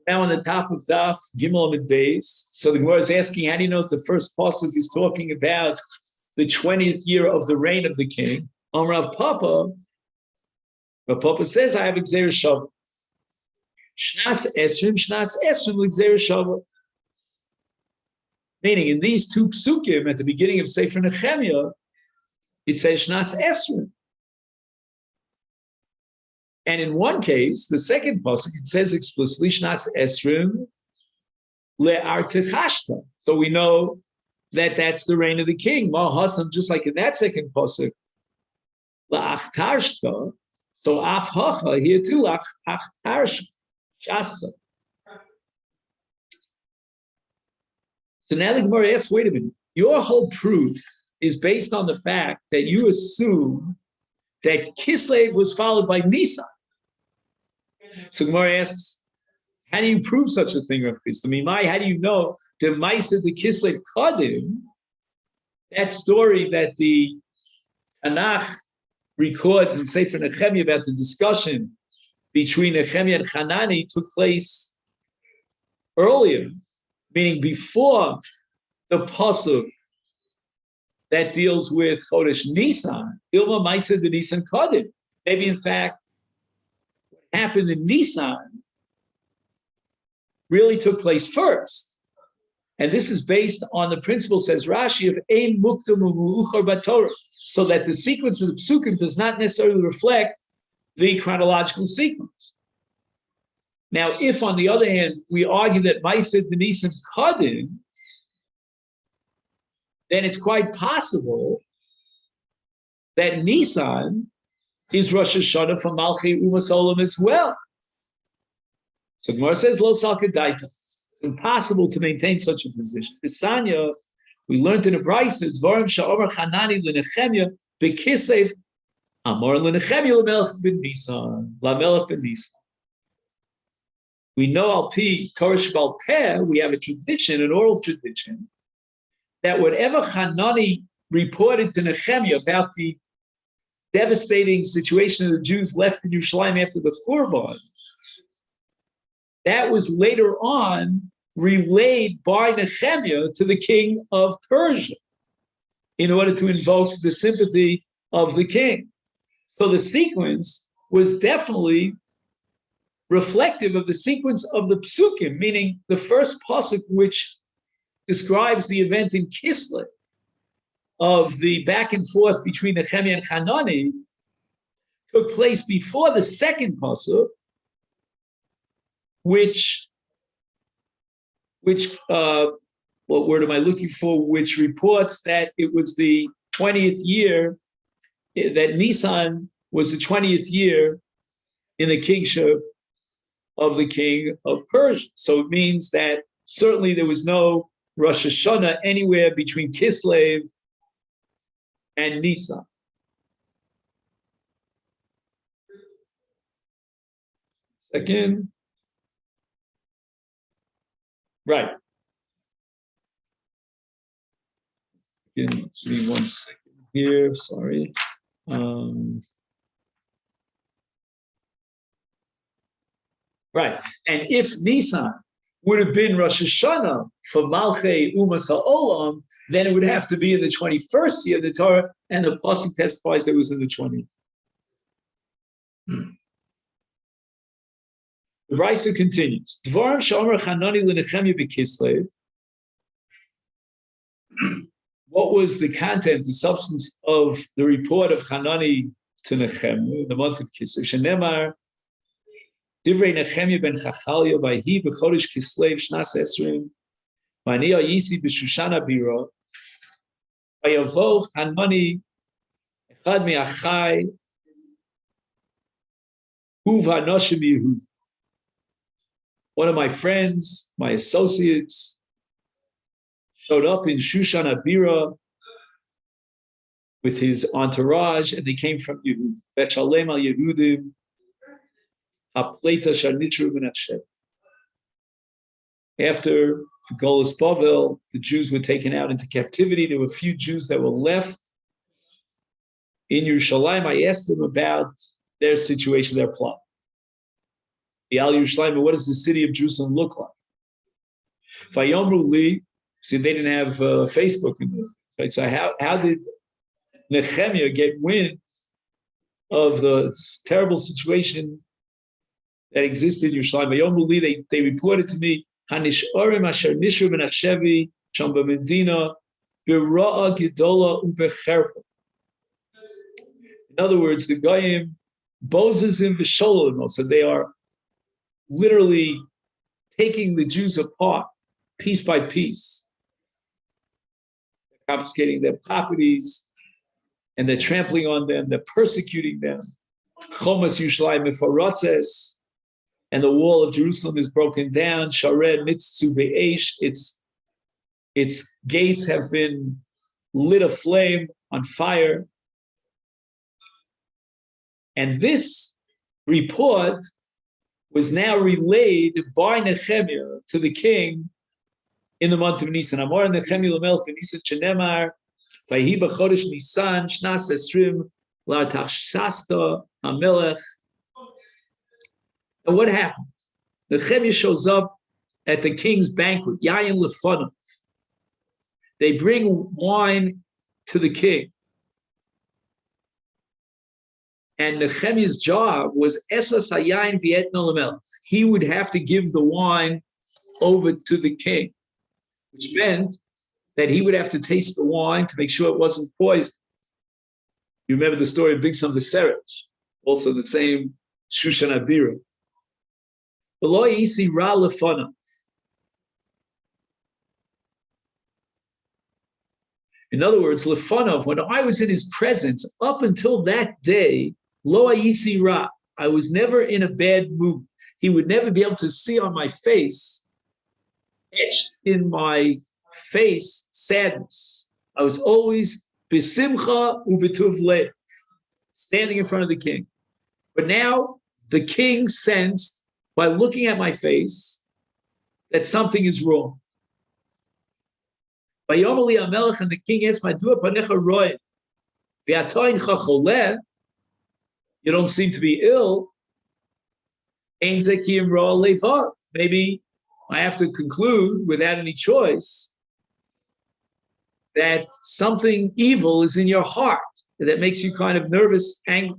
Now on the top of Daf, Gimel Amid Beis. So the Gemara is asking, how do you know if the first pasuk is talking about the 20th year of the reign of the king? Amrav Papa, but Papa says, I have Gzeir Shavah. Shnas Esrim Gzeir Shavah. Meaning, in these two psukim at the beginning of Sefer Nehemiah, it says Shnas Esrim. And in one case, the second pasuk, it says explicitly Shnas Esrim le'artechashta. So we know that that's the reign of the king. Ma hasam, just like in that second pasuk, la'achtarshta. So af hacha here too, achtarshta. Shasta. So now the Gemara asks, wait a minute, your whole proof is based on the fact that you assume that Kislev was followed by Nisan. So Gemara asks, how do you prove such a thing, Rav Chisda? How do you know the Masechet the Kislev Kadim, that story that the Tanakh records in Sefer Nehemiah about the discussion between Nehemiah and Hanani took place earlier, meaning before the pasuk that deals with Chodesh Nisan, Ilma Masechet the Nisan Kadim. Maybe in fact, what happened in Nisan really took place first. And this is based on the principle, says Rashi, of Ein Muktam U'Mu'uchar B'Torah, so that the sequence of the psukim does not necessarily reflect the chronological sequence. Now, if on the other hand, we argue that Masechet the Nisan Kadim, then it's quite possible that Nisan is Rosh Hashana for Malchei Umas Olam as well. So Gemara says, Lo Salka Daita. It's impossible to maintain such a position. Isanya, we learned in the Brisa, Dvarim Sha'omar Hanani L'Nechemia B'Kislev Amor L'Nechemia L'Melech Ben Nisan L'Melech Ben Nisan. We know Al Pi Torah Shebal Peh, we have a tradition, an oral tradition, that whatever Hanani reported to Nehemiah about the devastating situation of the Jews left in Yerushalayim after the Churban, that was later on relayed by Nehemiah to the king of Persia in order to invoke the sympathy of the king. So the sequence was definitely reflective of the sequence of the psukim, meaning the first pasuk which describes the event in Kislev of the back and forth between Nehemiah and Hanani took place before the second pasuk, which what word am I looking for? Which reports that it was the 20th year, that Nisan was the 20th year in the kingship of the king of Persia. So it means that certainly there was no Rosh Hashana anywhere between Kislev and Nisan. Second. Right. Give me 1 second here, sorry. Right, and if Nisan would have been Rosh Hashana for Malchei Umas HaOlam, then it would have to be in the 21st year of the Torah, and the pasuk testifies that it was in the 20th. The Brisa continues. Dvarim she'omer Hanani l'Nechemia b'Kislev. What was the content, the substance of the report of Hanani to Nechemia, the month of Kislev? Shenemar Divrei Nechemia ben Chachalia vayhi b'chodesh Kislev shnas esrim v'ani ayisi b'Shushana bira vayavo Hanani echad me'achai hu v'anoshim Yehud. One of my friends, my associates, showed up in Shushan Abira with his entourage, and they came from Yehud. V'chalem al Yehudim ha'pleita sharnitru v'nachshet. After the Golus Bavel, the Jews were taken out into captivity. There were a few Jews that were left in Yerushalayim. I asked them about their situation, their plot. the Al Yerushalayim, what does the city of Jerusalem look like? Vayomru li, see, they didn't have Facebook in this. Right? So how did Nehemiah get wind of the terrible situation that existed in Yerushalayim? Vayomru li, they reported to me, Hanish'orim asher nishru ben hashevi sham b'medina b'ra'a gedola u'becherpa. In other words, the Goyim bozes him v'sholim. So they are literally taking the Jews apart piece by piece. They're confiscating their properties and they're trampling on them, they're persecuting them. Chomas Yerushalayim mefarotzes, and the wall of Jerusalem is broken down. Shared mitzu be'esh, its gates have been lit aflame, on fire. And this report was now relayed by Nehemiah to the king in the month of Nisan. Amar Nehemiah l'melech b'Nisan shenemar, vayhi b'chodesh Nisan shnas esrim la'tachshasta hamelech. And what happened? Nehemiah shows up at the king's banquet, yayin lefonav. They bring wine to the king. And Nehemiah's job was esas hayayin v'etno l'melech. He would have to give the wine over to the king, which meant that he would have to taste the wine to make sure it wasn't poisoned. You remember the story of Bigsam V'Serech, also the same Shushan Abira. V'lo yisi ra lefonav. In other words, lefonav, when I was in his presence, up until that day, lo ayisi ra, I was never in a bad mood. He would never be able to see on my face, etched in my face, sadness. I was always besimcha ubetuv lev, standing in front of the king. But now the king sensed by looking at my face that something is wrong. Vayomali Amelech, and the king asked, Madua panecha roy, v'atoin chacholeh, you don't seem to be ill. Ein zekim ra levav. Maybe I have to conclude, without any choice, that something evil is in your heart that makes you kind of nervous, in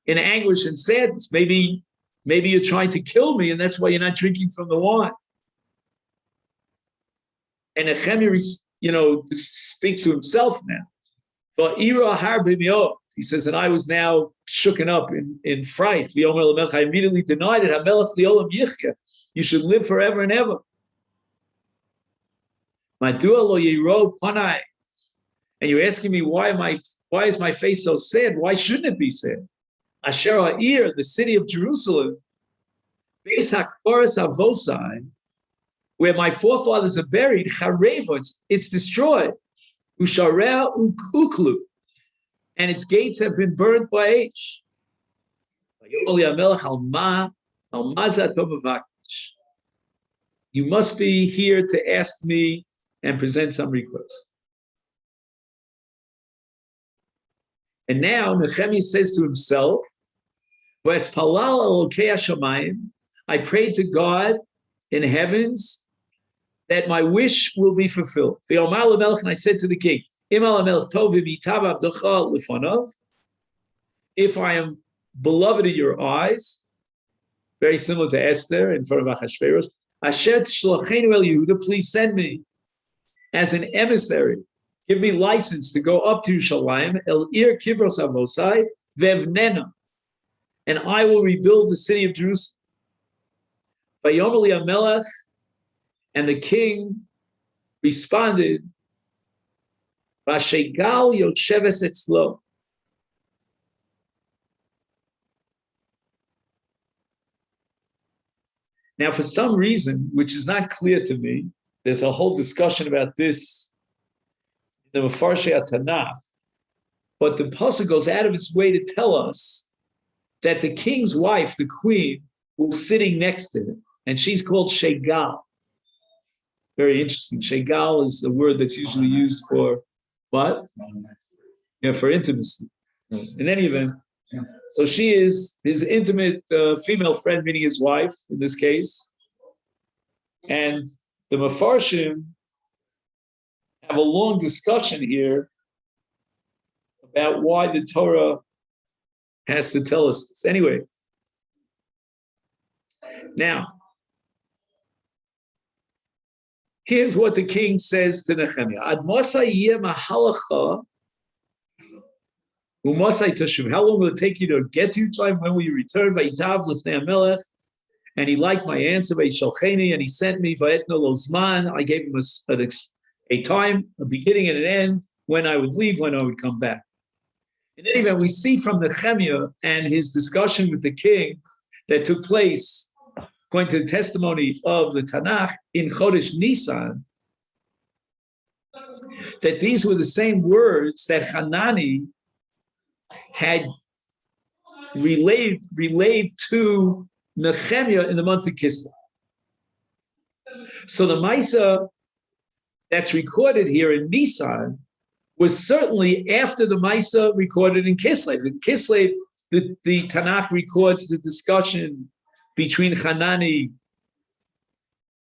anguish and sadness. Maybe you're trying to kill me, and that's why you're not drinking from the wine. And Nehemiah, speaks to himself now. He says, and I was now shooken up in fright. I immediately denied it. You should live forever and ever. And you're asking me why is my face so sad? Why shouldn't it be sad? Asher Ha'ir, the city of Jerusalem, Beis HaKvaras Avosai, where my forefathers are buried, it's destroyed. Usharea uklu, and its gates have been burned by H. You must be here to ask me and present some request. And now Nehemiah says to himself, I prayed to God in heavens that my wish will be fulfilled. And I said to the king, if I am beloved in your eyes, very similar to Esther in front of Achashverosh, please send me as an emissary. Give me license to go up to Yerushalayim, El Ir Kivros Avosai, Vevnena, and I will rebuild the city of Jerusalem. Vayomali Amelech, and the king responded, Vashegal Yocheves Etzlo. Now, for some reason, which is not clear to me, there's a whole discussion about this in the Mefarshei Tanakh, but the pasuk goes out of its way to tell us that the king's wife, the queen, was sitting next to him, and she's called Shegal. Very interesting. Shegal is a word that's usually used for what? Yeah, for intimacy. In any event, So she is his intimate female friend, meaning his wife in this case. And the Mefarshim have a long discussion here about why the Torah has to tell us this. Anyway, now, here's what the king says to Nehemiah. Ad mosai yeh mahalacha u'mosai tashum. How long will it take you to get to Yerushalayim? When will you return? Vayitav lifnei HaMelech. And he liked my answer. Vayishalcheni, and he sent me. Vayetno lo zman. I gave him a time, a beginning and an end, when I would leave, when I would come back. In any event, we see from Nehemiah and his discussion with the king that took place, according to the testimony of the Tanakh, in Chodesh Nisan, that these were the same words that Hanani had relayed to Nehemiah in the month of Kislev. So the Maisa that's recorded here in Nisan was certainly after the Maisa recorded in Kislev. In Kislev, the Tanakh records the discussion between Hanani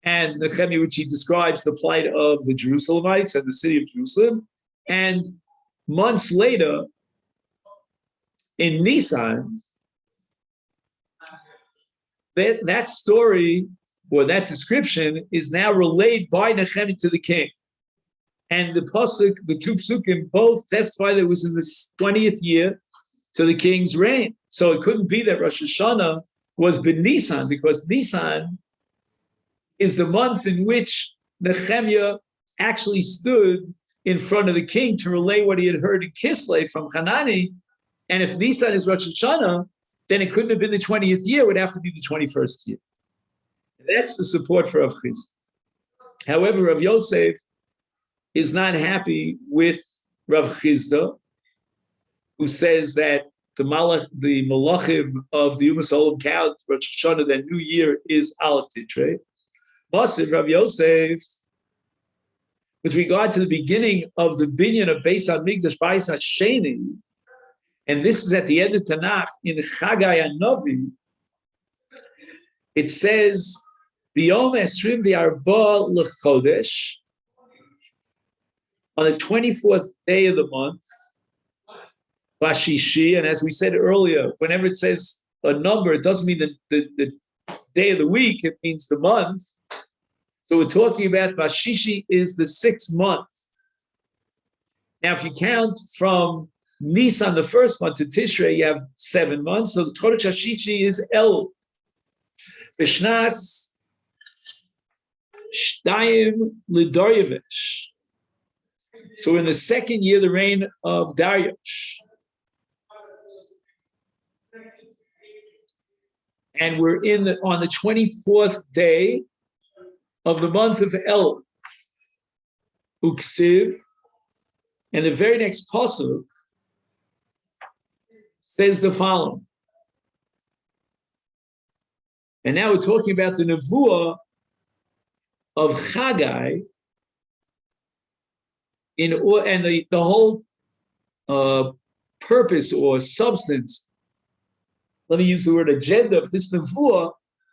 and Nehemiah, which he describes the plight of the Jerusalemites and the city of Jerusalem. And months later, in Nisan, that story or that description is now relayed by Nehemiah to the king. And the pasuk, the two psukim, both testify that it was in the 20th year to the king's reign. So it couldn't be that Rosh Hashana was Ben Nisan, because Nisan is the month in which Nehemiah actually stood in front of the king to relay what he had heard in Kislev from Hanani. And if Nisan is Rosh Hashana, then it couldn't have been the 20th year, it would have to be the 21st year. That's the support for Rav Chisda. However, Rav Yosef is not happy with Rav Chisda, who says that the Malachim of the Umas Olam count Rosh Hashanah, that new year, is Aleph Tishrei. Masiv Rav Yosef, with regard to the beginning of the binyan of Beis HaMikdash Bais HaSheni, and this is at the end of Tanakh in Chagai HaNovi, it says, B'yom esrim v'arba l'chodesh, on the 24th day of the month, Bashishi, and as we said earlier, whenever it says a number, it doesn't mean the day of the week, it means the month. So we're talking about Bashishi is the 6th month. Now, if you count from Nisan, the first month, to Tishrei, you have 7 months. So the Chodesh Hashishi is El. B'shnas Shtayim L'Daryavish. So in the 2nd year, the reign of Darius. And we're on the 24th day of the month of El, Uksiv, and the very next pasuk says the following. And now we're talking about the nevuah of Chagai, and the whole purpose or substance, let me use the word agenda, of this nevuah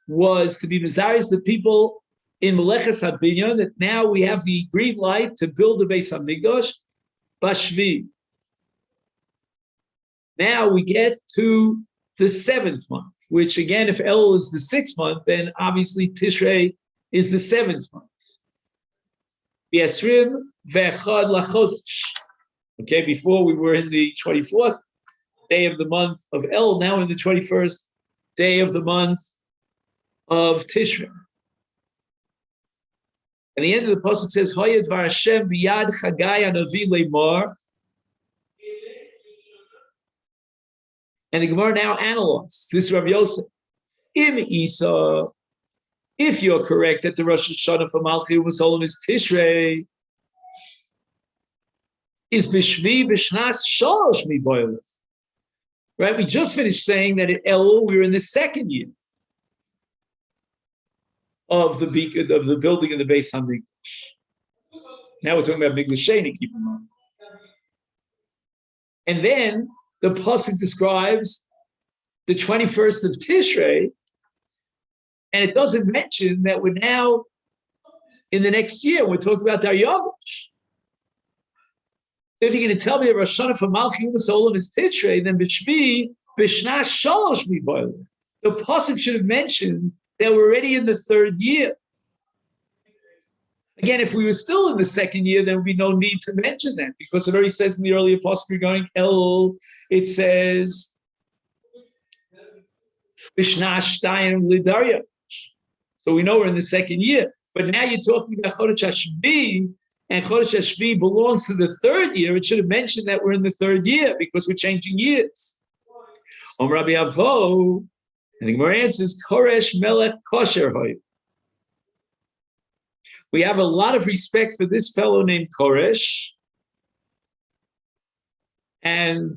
was to be mizarius the people in Meleches HaBinyan, that now we have the green light to build the Beis HaMikdash, Bashvi. Now we get to the 7th month, which again, if El is the 6th month, then obviously Tishrei is the 7th month. B'esrim ve'echad lachodesh. Okay, before we were in the 24th day of the month of El, now in the 21st day of the month of Tishrei. And the end of the pasuk says, Hayad var Hashem biyad Chagai hanavi leimar. And the Gemara now analyzes this, Rav Yosef. Im Isa, if you're correct that the Rosh Hashanah for Malchi Umas Olam is Tishrei, is Bishvi Bishnas Shalosh Miboyle. Right? We just finished saying that at Elul we were in the 2nd year of the building of the Beis HaMikdash. Now we're talking about Mikdash Sheni, keep in mind. And then the pasuk describes the 21st of Tishrei, and it doesn't mention that we're now in the next year. We're talking about Daryavish. If you're going to tell me a Rosh Hashana for Malchi Umas Olam is Tishrei, then B'Shvi B'Shna Shalosh Miboilim. The pasuk should have mentioned that we're already in the third year. Again, if we were still in the second year, there would be no need to mention that, because it already says in the earlier pasuk regarding El, it says B'Shna Shtayim L'Darya. So we know we're in the second year. But now you're talking about Chodesh Hashvi, and Chodesh Hashvi belongs to the third year. It should have mentioned that we're in the third year because we're changing years. Om Rabbi Avo, and the Gemara answers, Koresh Melech Kosher Hoy. We have a lot of respect for this fellow named Koresh, and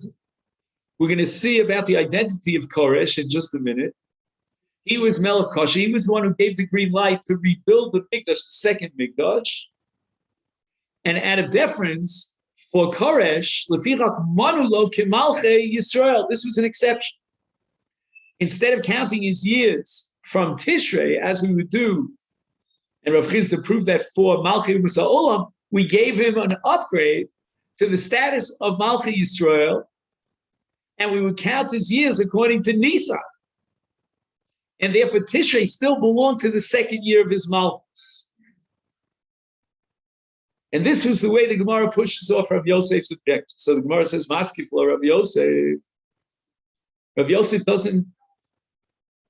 we're going to see about the identity of Koresh in just a minute. He was Melech Kosher. He was the one who gave the green light to rebuild the Mikdash, the second Mikdash. And out of deference for Koresh, Lefichach Manulo Kimalche Yisrael. This was an exception. Instead of counting his years from Tishrei, as we would do, and Rav Chizda proved that for Malchi Umas Olam, we gave him an upgrade to the status of Malchi Yisrael, and we would count his years according to Nisan. And therefore, Tishrei still belonged to the second year of his Malchus. And this was the way the Gemara pushes off Rav Yosef's objection. So the Gemara says, Maskifla, Rav Yosef. Rav Yosef doesn't,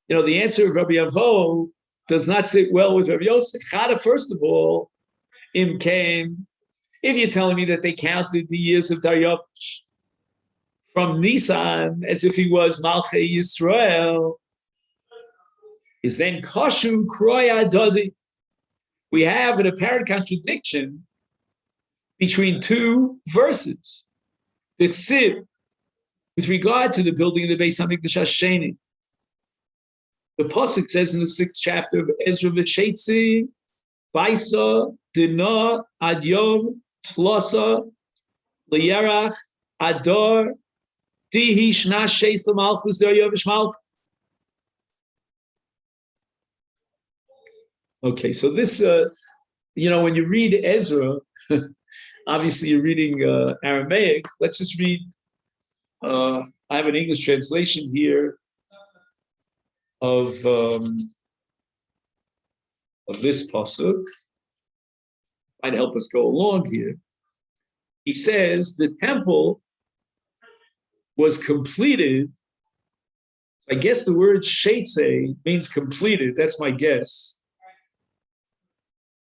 the answer of Rabbi Avo does not sit well with Rav Yosef. Chada, first of all, Im came, if you're telling me that they counted the years of Daryavish from Nisan as if he was Malchei Yisrael, is then Koshu Kroya Dodi. We have an apparent contradiction between two verses. The Ksiv, with regard to the building of the Beis HaMikdash Hasheni. The pasuk says in the 6th chapter of Ezra V'Sheitzi, Baisa Dina Ad Yom Tlosa Liyarach Ador Dihi Shna Sheis L'Malchus Daryavish Malchus. Okay, so this, when you read Ezra, obviously you're reading Aramaic. Let's just read, I have an English translation here of this pasuk. Might help us go along here. He says the temple was completed. I guess the word sheitze means completed. That's my guess.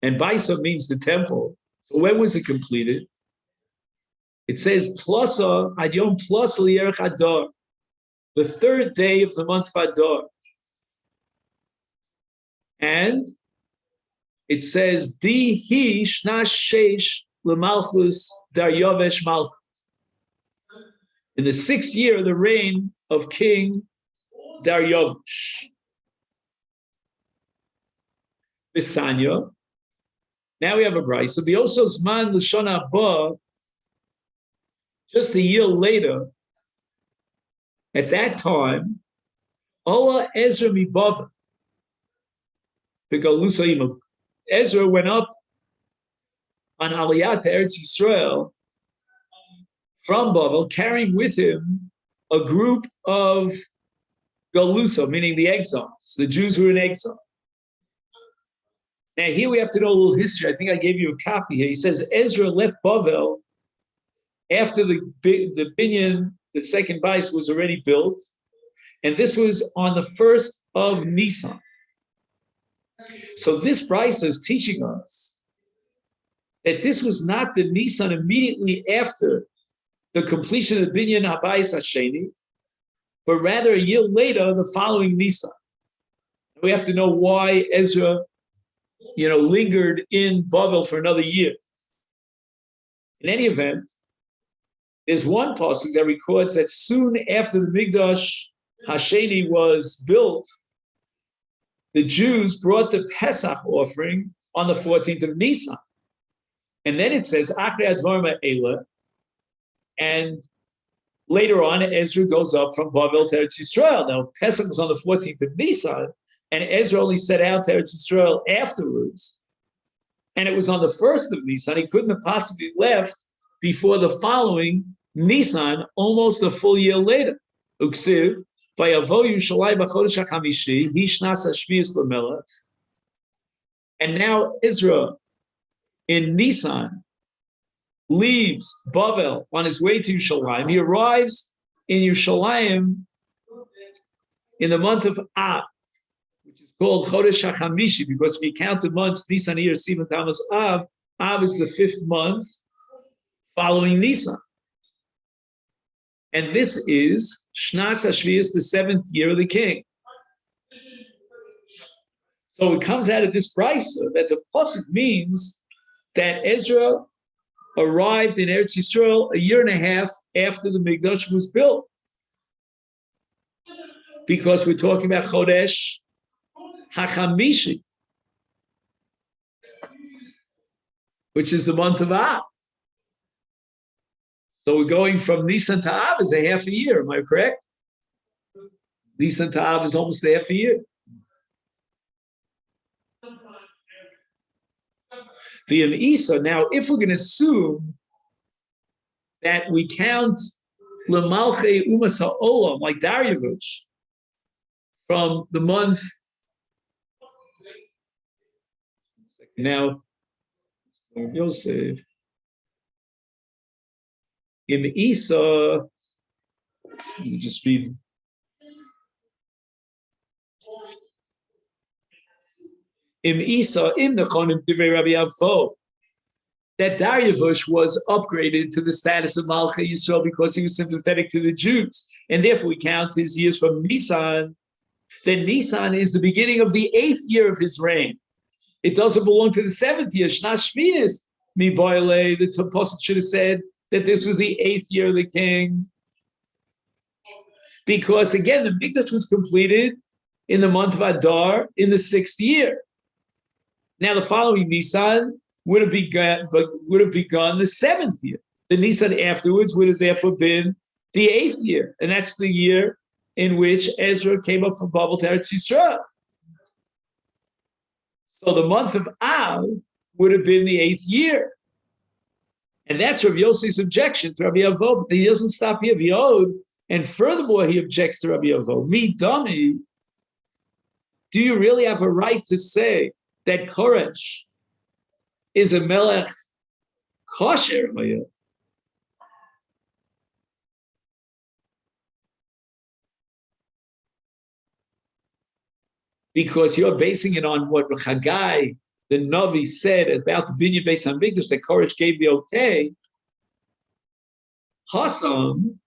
And Baisa means the temple. So when was it completed? It says Plusa Ad Yom Plusa Liyerech Adar, the third day of the month of Adar. And it says Dihi Shna Sheish L'Malchus Daryavish Malchus. In the 6th year of the reign of King Daryavish. Bisanya. Now we have a brayso. So B'Yosef's man l'shana haba, just a year later, at that time, Ola Ezra miBavel, the Galusa Imam. Ezra went up on Aliyah to Eretz Yisrael from Bavel, carrying with him a group of Galusa, meaning the exiles, the Jews who were in exile. Now here we have to know a little history. I think I gave you a copy here. He says Ezra left Bavel after the binyan, the second bais, was already built, and this was on the 1st of Nisan. So this bais is teaching us that this was not the Nisan immediately after the completion of the binyan habayis hasheni, but rather a year later, the following Nisan. We have to know why Ezra lingered in Bavel for another year. In any event, there's one pasuk that records that soon after the Mikdash Hasheni was built, the Jews brought the Pesach offering on the 14th of Nisan. And then it says, Achrei Advarim Ha'ela, and Later on, Ezra goes up from Bavel to Eretz Yisrael. Now, Pesach was on the 14th of Nisan, and Ezra only set out to Eretz Yisrael afterwards. And it was on the 1st of Nisan. He couldn't have possibly left before the following Nisan, almost a full year later. Uksiv, Vayavo Yushalayim b'chodesh hachamishi, hishnas hashvius l'melech. And now Ezra, in Nisan, leaves Bavel on his way to Yerushalayim. He arrives in Yerushalayim in the month of Av, which is called Chodesh HaChamishi, because if you count the months, Nisan, Iyar, Sivan, Tammuz, Av, Av is the 5th month following Nisan. And this is Shnas HaShviyas, the 7th year of the king. So it comes out of this brisa that the pasuk means that Ezra arrived in Eretz Yisrael a year and a half after the Mikdash was built. Because we're talking about Chodesh HaChamishi, which is the month of Av. So we're going from Nisan to Av is a half a year, am I correct? Nisan to Av is almost a half a year. The Isa, now, if we're going to assume that we count L'malchei Umas HaOlam, like Dariush, from the month, now, Yosef, in Isa, let me just read. In Isa, in the Chonim Divrei Rabbi Avo, that Dariush was upgraded to the status of Malchei Yisrael because he was sympathetic to the Jews. And therefore we count his years from Nisan. Then Nisan is the beginning of the 8th year of his reign. It doesn't belong to the 7th year. Shnas Shviyas mi boile. The Pasuk should have said that this was the 8th year of the king. Because again, the Mikdash was completed in the month of Adar in the 6th year. Now the following Nisan would have begun the 7th year. The Nisan afterwards would have therefore been the 8th year, and that's the year in which Ezra came up from Babel to Eretz Yisrael. So the month of Av would have been the 8th year, and that's Rav Yossi's objection to Rabbi Avo. But he doesn't stop here, V'yod, and furthermore he objects to Rabbi Avo. Me dummy, do you really have a right to say that Koresh is a melech kosher? Because you're basing it on what Chagai, the Navi, said about the Binyan Beis Hamikdash, that Koresh gave the okay. Chasam,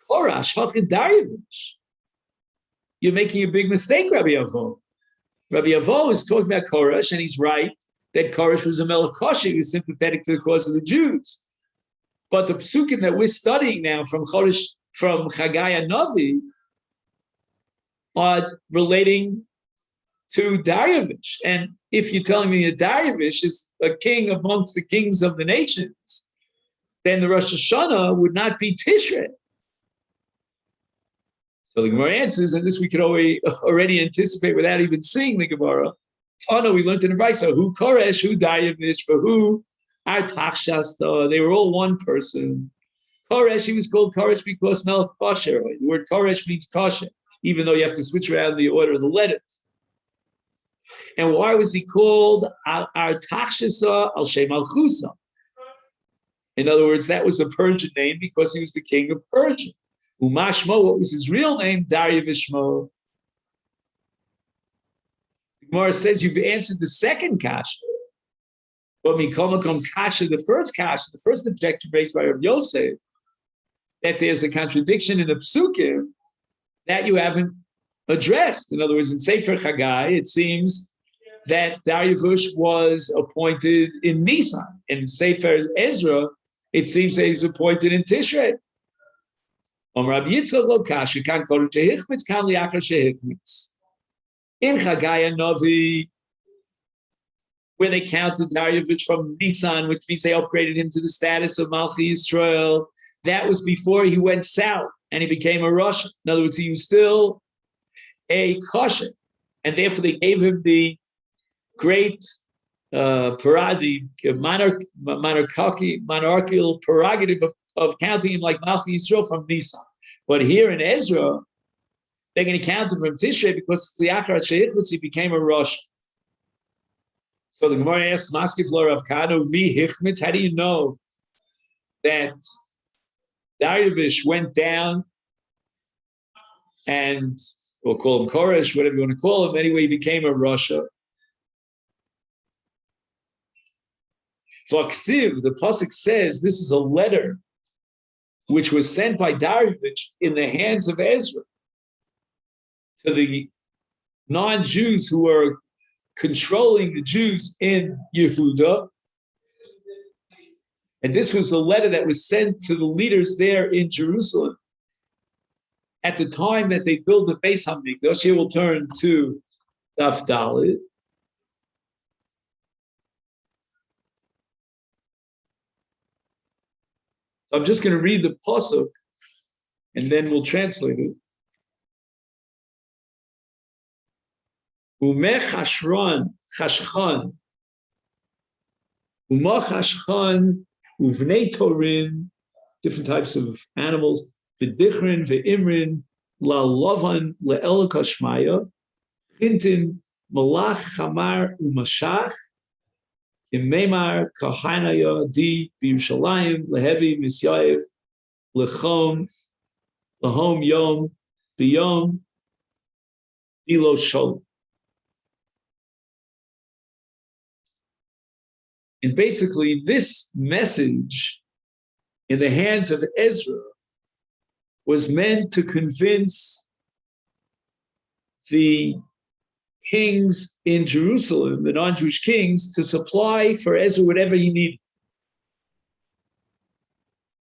Korash, Hachin Dariush. You're making a big mistake, Rabbi Avo. Rabbi Avo is talking about Koresh, and he's right that Koresh was a melech kosher. He was sympathetic to the cause of the Jews. But the psukim that we're studying now from Chagai and Navi are relating to Dariush. And if you're telling me that Dariush is a king amongst the kings of the nations, then the Rosh Hashana would not be Tishrei. So the Gemara answers, and this we could already anticipate without even seeing the Gemara. Tana, we learned in the Brisa, who Koresh, who Dariush, for who Artachshasta, they were all one person. Koresh, he was called Koresh because Melech Kosher. The word Koresh means kosher, even though you have to switch around the order of the letters. And why was he called Artachshasa al Shem Malchusa? In other words, that was a Persian name because he was the king of Persia. Umashmo, what was his real name? Dariush. The Gemara says you've answered the second kasha. But Mikomakom kasha, the first objection raised by Rav Yosef, that there's a contradiction in the psukim that you haven't addressed. In other words, in Sefer Chagai, it seems that Dariush was appointed in Nisan. And in Sefer Ezra, it seems that he's appointed in Tishrei. In Chagai and Navi, where they counted Dariush from Nisan, which means they upgraded him to the status of Malchi Yisrael, that was before he went south and he became a Rosh. In other words, he was still a Kosher. And therefore they gave him the great the monarchical prerogative of counting him like Malchi Yisrael from Nisan. But here in Ezra, they're going to count him from Tishrei because the Akharat Sheichutz, he became a Rosh. So the Gemara asks, Maskif Lo Rav Kanu, Mi Hichmitz, how do you know that Darius went down and we'll call him Koresh, whatever you want to call him, anyway, he became a Rasha. Vaksiv, the Pasuk says this is a letter which was sent by Darius in the hands of Ezra to the non-Jews who were controlling the Jews in Yehuda. And this was a letter that was sent to the leaders there in Jerusalem at the time that they built the Beis Hamikdash. Here we'll turn to Daf Dalet. So I'm just going to read the pasuk, and then we'll translate it. Umeh chashron, chashchan, umah chashchan, uvnei torin, different types of animals, v'dichrin, v'imrin, la'lavan, le'elokashmaya, chintin, malach, chamar, umashach, Imemar Kahanaya Di B'Yushalayim Lehevi Misyayev Lechom Lahom Yom B'Yom Ilo Shalom. And basically, this message in the hands of Ezra was meant to convince the kings in Jerusalem, the non-Jewish kings, to supply for Ezra whatever he needed.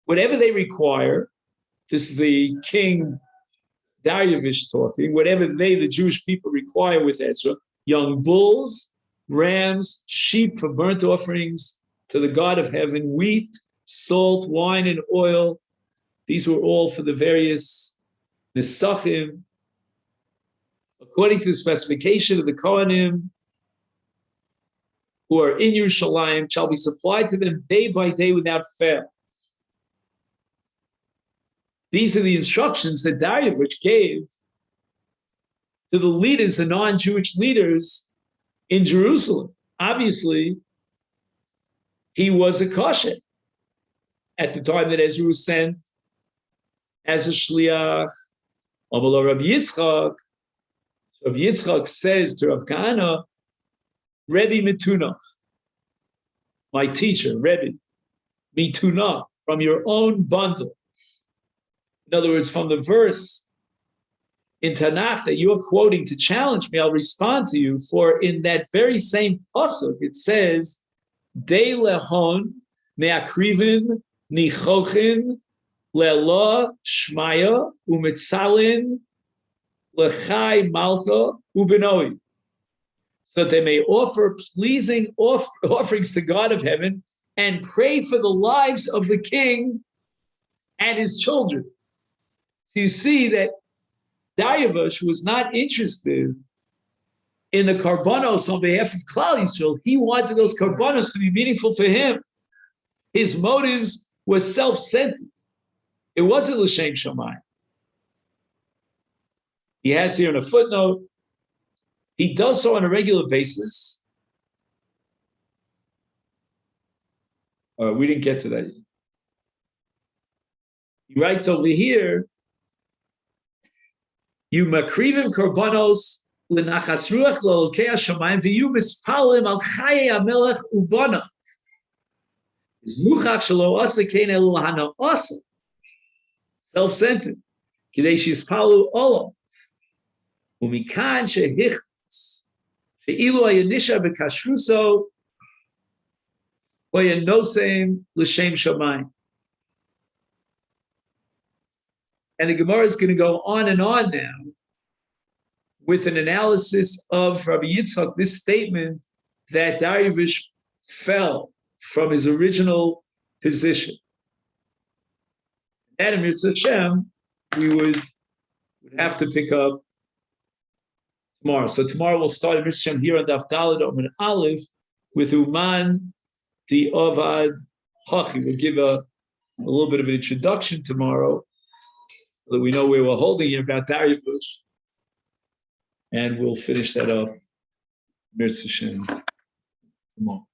Whatever they require, this is the king Darius talking, whatever they, the Jewish people, require with Ezra, young bulls, rams, sheep for burnt offerings to the God of heaven, wheat, salt, wine, and oil. These were all for the various Nesachim, according to the specification of the Kohanim, who are in Yerushalayim, shall be supplied to them day by day without fail. These are the instructions that Darius gave to the leaders, the non-Jewish leaders in Jerusalem. Obviously, he was a kosher at the time that Ezra was sent as a shliach. Amar Rav Yitzchak. Rav Yitzchak says to Rav Kahana, Rebbe Mitunach, my teacher, Rebbe, Mitunach, from your own bundle. In other words, from the verse in Tanakh that you're quoting to challenge me, I'll respond to you, for in that very same pasuk, it says, De lehon meakrivin nichochin le'lo shmaya umitzalin lechai malka ubenoi, so that they may offer pleasing offerings to God of heaven and pray for the lives of the king and his children. So you see that Darius was not interested in the karbanos on behalf of Klal Yisrael. He wanted those karbanos to be meaningful for him. His motives were self-centered. It wasn't l'shem shamayim. He has here in a footnote, he does so on a regular basis. We didn't get to that yet. He writes over here, you makrivim korbanos l'nachas ruach l'elokei hashamayim v'yu mispalim al chayei hamelech ubana. Is muchach shelo asa kein elu hana asa. Self-centered. Kidei shizpalu olam. Umikan shehichtas. She'ilu hayanisha b'kashruso hoyanosem l'shem shamayim. And the Gemara is going to go on and on now with an analysis of Rabbi Yitzchak, this statement that Darius fell from his original position. And in Mitzvah Hashem, we would have to pick up tomorrow. So tomorrow we'll start in Mitzvah Hashem here on Daf Daled Amud Aleph with Uman Di Ovad Hachi. We'll give a little bit of an introduction tomorrow so that we know where we're holding here about Darius. And we'll finish that up Mitzvah Hashem tomorrow.